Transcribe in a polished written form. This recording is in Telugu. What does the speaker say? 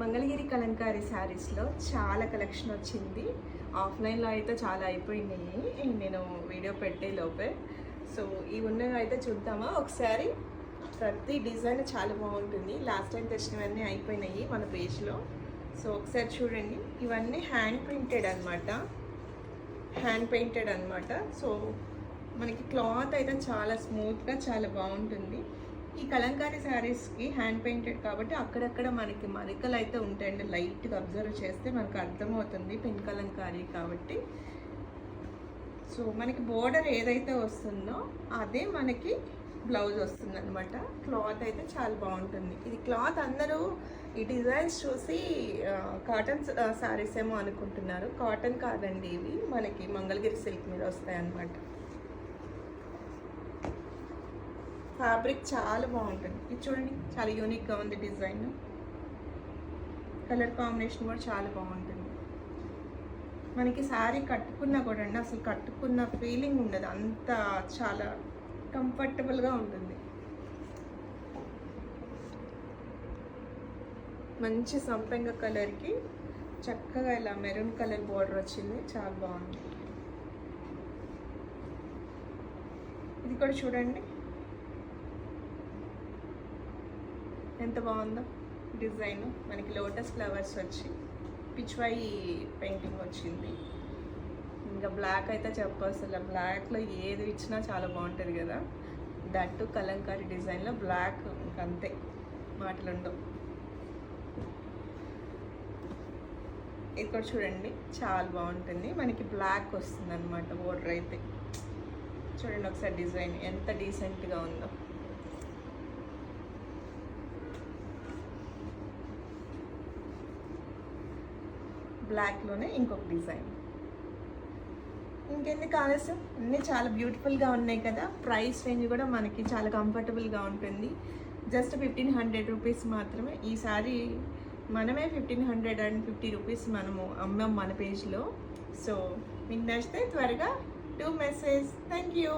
మంగళగిరి కలంకారీ శారీస్లో చాలా కలెక్షన్ వచ్చింది. ఆఫ్లైన్లో అయితే చాలా అయిపోయినాయి నేను వీడియో పెట్టే లోపే. సో ఇవి ఉన్నవి అయితే చూద్దామా ఒకసారి. ప్రతి డిజైన్ చాలా బాగుంటుంది. లాస్ట్ టైం తెచ్చినవన్నీ అయిపోయినాయి మన పేజ్లో. సో ఒకసారి చూడండి. ఇవన్నీ హ్యాండ్ పెయింటెడ్ అనమాట. సో మనకి క్లాత్ అయితే చాలా స్మూత్గా చాలా బాగుంటుంది. ఈ కలంకారీ శారీస్కి హ్యాండ్ పెయింటెడ్ కాబట్టి అక్కడక్కడ మనకి మరికలు అయితే ఉంటాయండి. లైట్గా అబ్జర్వ్ చేస్తే మనకు అర్థమవుతుంది పిన్ కలంకారీ కాబట్టి. సో మనకి బోర్డర్ ఏదైతే వస్తుందో అదే మనకి బ్లౌజ్ వస్తుంది అనమాట. క్లాత్ అయితే చాలా బాగుంటుంది. ఇది క్లాత్ అందరూ ఈ డిజైన్స్ చూసి కాటన్ శారీస్ ఏమో అనుకుంటున్నారు. కాటన్ కాదండి, ఇవి మనకి మంగళగిరి సిల్క్ మీద వస్తాయి అన్నమాట. ఫ్యాబ్రిక్ చాలా బాగుంటుంది. ఇది చూడండి, చాలా యూనిక్గా ఉంది డిజైన్. కలర్ కాంబినేషన్ కూడా చాలా బాగుంటుంది. మనకి శారీ కట్టుకున్నా కూడా అండి అసలు కట్టుకున్న ఫీలింగ్ ఉండదు, అంత చాలా కంఫర్టబుల్గా ఉంటుంది. మంచి సంపెంగ కలర్కి చక్కగా ఇలా మెరూన్ కలర్ బోర్డర్ వచ్చింది, చాలా బాగుంది. ఇది కూడా చూడండి ఎంత బాగుందో డిజైన్. మనకి లోటస్ ఫ్లవర్స్ వచ్చి పిచ్వాయి పెయింటింగ్ వచ్చింది. ఇంకా బ్లాక్ అయితే చెప్పాల్సిన, బ్లాక్లో ఏది ఇచ్చినా చాలా బాగుంటుంది కదా. దట్టు కలంకారీ డిజైన్లో బ్లాక్ అంతే, మాటలు ఉండవు. ఇది కూడా చూడండి చాలా బాగుంటుంది. మనకి బ్లాక్ వస్తుంది అనమాట బోర్డర్ అయితే. చూడండి ఒకసారి డిజైన్ ఎంత డీసెంట్గా ఉందో. బ్లాక్లోనే ఇంకొక డిజైన్. ఇంకెందుకు ఆలస్యం, అన్నీ చాలా బ్యూటిఫుల్గా ఉన్నాయి కదా. ప్రైస్ రేంజ్ కూడా మనకి చాలా కంఫర్టబుల్గా ఉంటుంది. జస్ట్ 1500 రూపీస్ మాత్రమే. ఈ సారీ మనమే 1550 రూపీస్ మనము అమ్మాం మన పేజ్లో. సో మీకు నచ్చితే త్వరగా డూ మెసేజ్. Thank you.